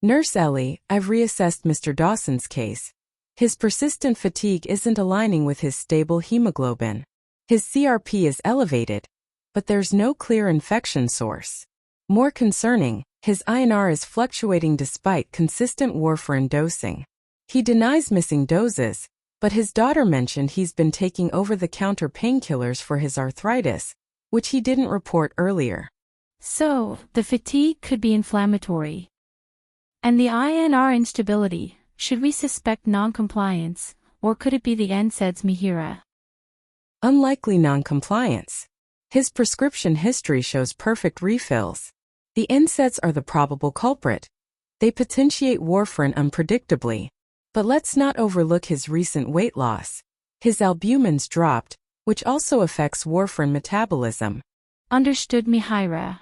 Nurse Ellie, I've reassessed Mr. Dawson's case. His persistent fatigue isn't aligning with his stable hemoglobin. His CRP is elevated, but there's no clear infection source. More concerning, his INR is fluctuating despite consistent warfarin dosing. He denies missing doses, but his daughter mentioned he's been taking over-the-counter painkillers for his arthritis, which he didn't report earlier. So, the fatigue could be inflammatory. And the INR instability, should we suspect non-compliance, or could it be the NSAID's MIHIRAA? Unlikely non-compliance. His prescription history shows perfect refills. The NSAIDs are the probable culprit. They potentiate warfarin unpredictably. But let's not overlook his recent weight loss. His albumin's dropped, which also affects warfarin metabolism. Understood, MIHIRAA.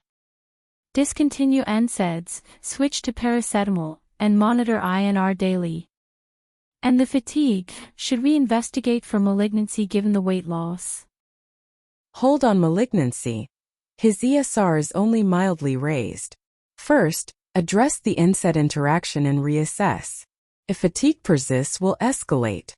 Discontinue NSAIDs, switch to paracetamol, and monitor INR daily. And the fatigue, should we investigate for malignancy given the weight loss? Hold on malignancy. His ESR is only mildly raised. First, address the NSAID interaction and reassess. If fatigue persists, we'll escalate.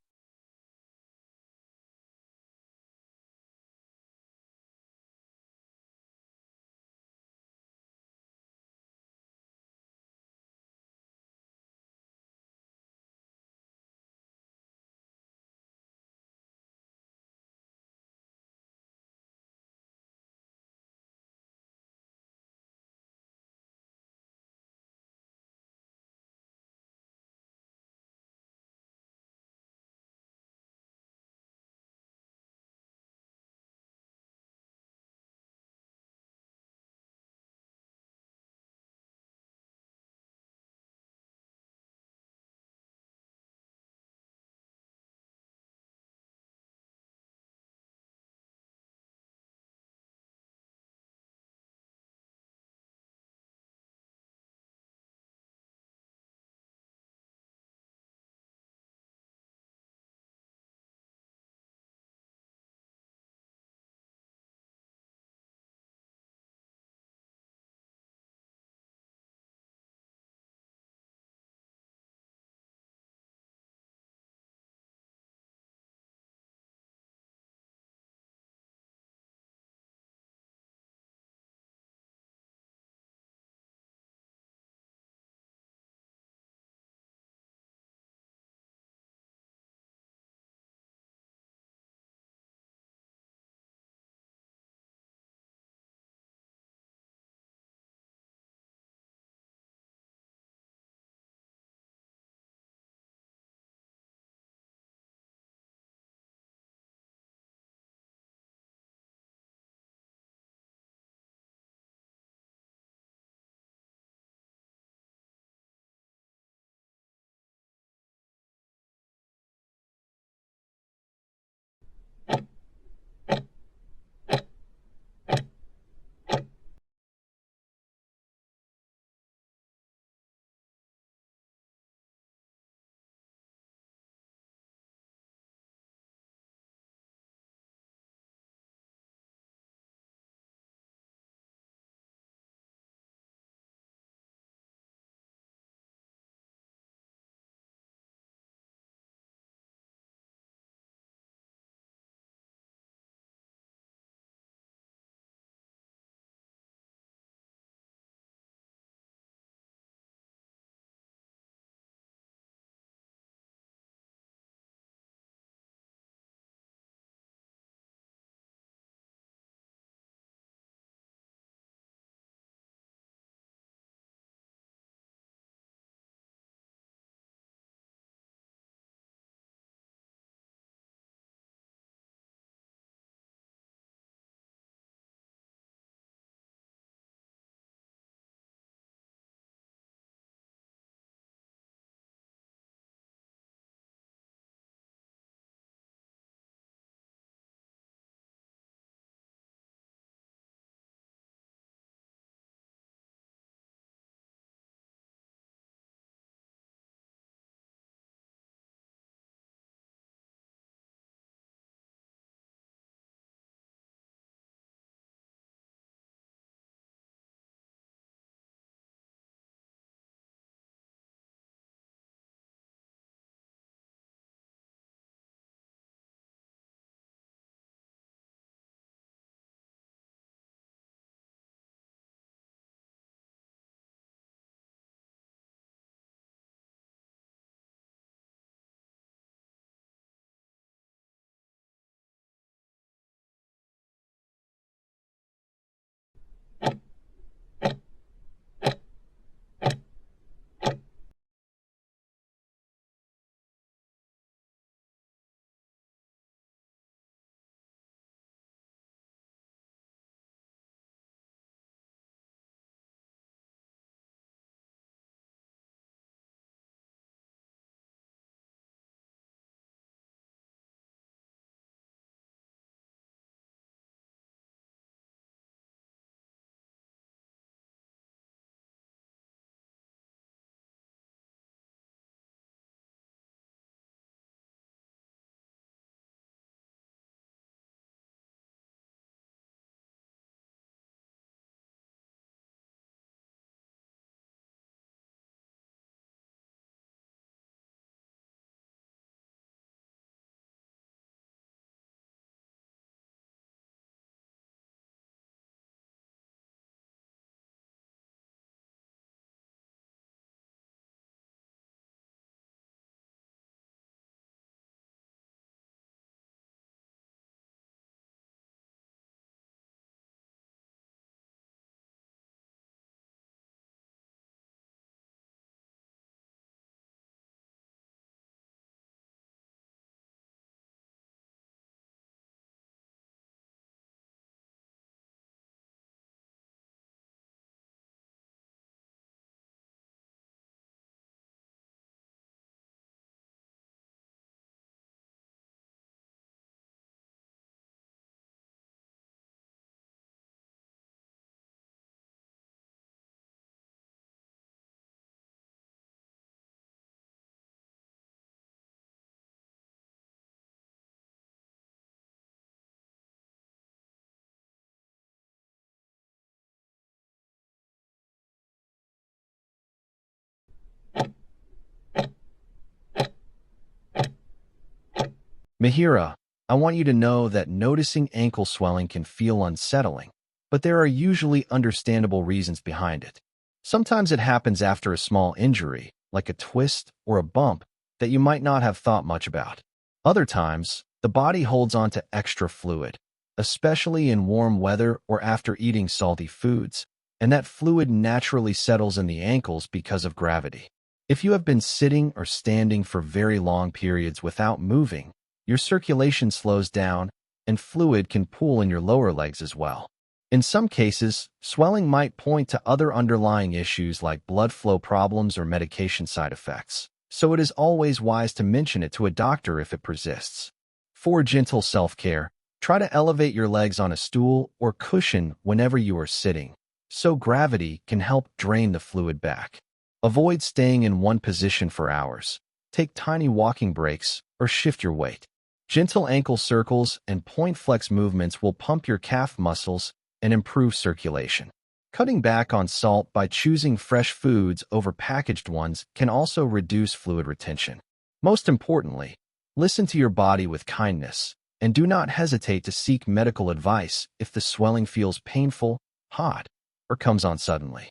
Mihira, I want you to know that noticing ankle swelling can feel unsettling, but there are usually understandable reasons behind it. Sometimes it happens after a small injury, like a twist or a bump, that you might not have thought much about. Other times, the body holds on to extra fluid, especially in warm weather or after eating salty foods, and that fluid naturally settles in the ankles because of gravity. If you have been sitting or standing for very long periods without moving, your circulation slows down and fluid can pool in your lower legs as well. In some cases, swelling might point to other underlying issues like blood flow problems or medication side effects, so it is always wise to mention it to a doctor if it persists. For gentle self-care, try to elevate your legs on a stool or cushion whenever you are sitting, so gravity can help drain the fluid back. Avoid staying in one position for hours. Take tiny walking breaks or shift your weight. Gentle ankle circles and point flex movements will pump your calf muscles and improve circulation. Cutting back on salt by choosing fresh foods over packaged ones can also reduce fluid retention. Most importantly, listen to your body with kindness and do not hesitate to seek medical advice if the swelling feels painful, hot, or comes on suddenly.